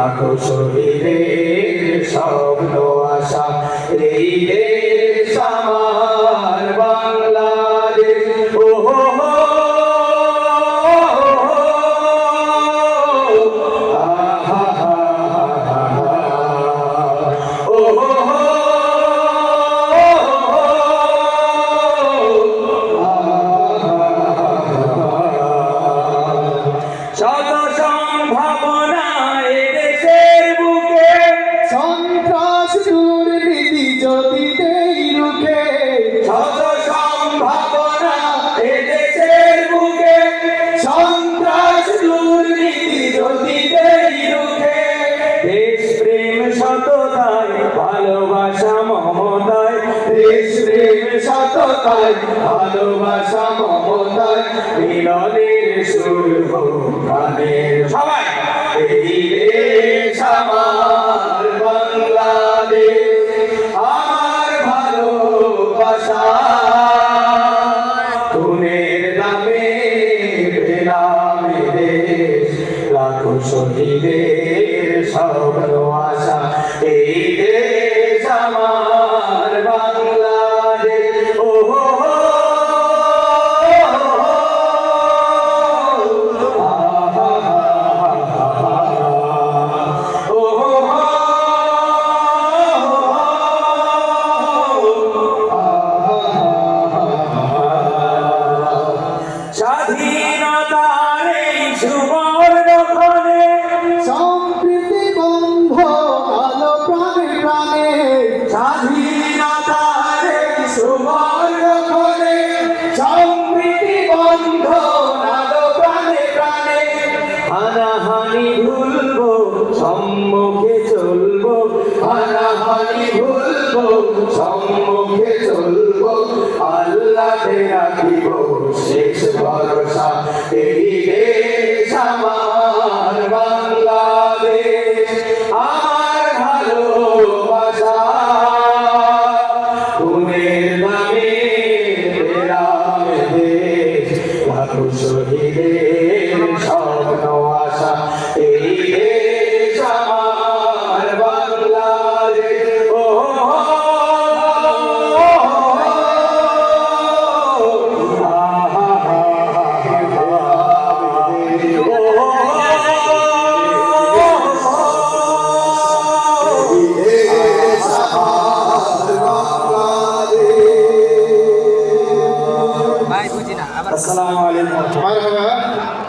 লাখো শহীদের স্বপ্ন আশা এই দেশ আমার বাংলাদেশ। ও হো হো শত সম্ভাবনা এদেশের বুকে, সন্ত্রাস দুর্নীতি যদি দেই রুখে, শত সম্ভাবনা এদেশের বুকে, সন্ত্রাস দুর্নীতি যদি দেই রুখে। দেশপ্রেম সততায় ভালোবাসা মমতায়, দেশপ্রেম সততায় ভালোবাসা মমতায়, মিলনের সুর হোক গানের। সবাই এই দেশ আমার বাংলাদেশ, আমার ভালোবাসা খুনের দামে পেলাম দেশ, লাখো শহীদের স্বপ্ন আশা এই দেশ আমার বাংলাদেশ। ও হো হো স্বাধীনতার এই সুবর্ণক্ষণে, সম্প্রীতি বন্ধ আলো প্রাণে প্রাণে, স্বাধীনতার এই সুবর্ণক্ষণে, সম্প্রীতি বন্ধ আলো প্রাণে প্রাণে। হানাহানি ভুলবো, সম্মুখে চলবো, হানাহানি ভুলবো, সম্মুখে চলবো, আল্লাহকে রাখিব শেষ ভরসা এই দেশ আমার বাংলাদেশ। আমার ভালোবাসা খুনের নামে পেলাম দেশ, লাখো শহীদের স্বপ্ন আশা এই দেশ আমার বাংলাদেশ। ও ভাই বুঝি না আবার আসসালামু আলাইকুম। মারহাবা।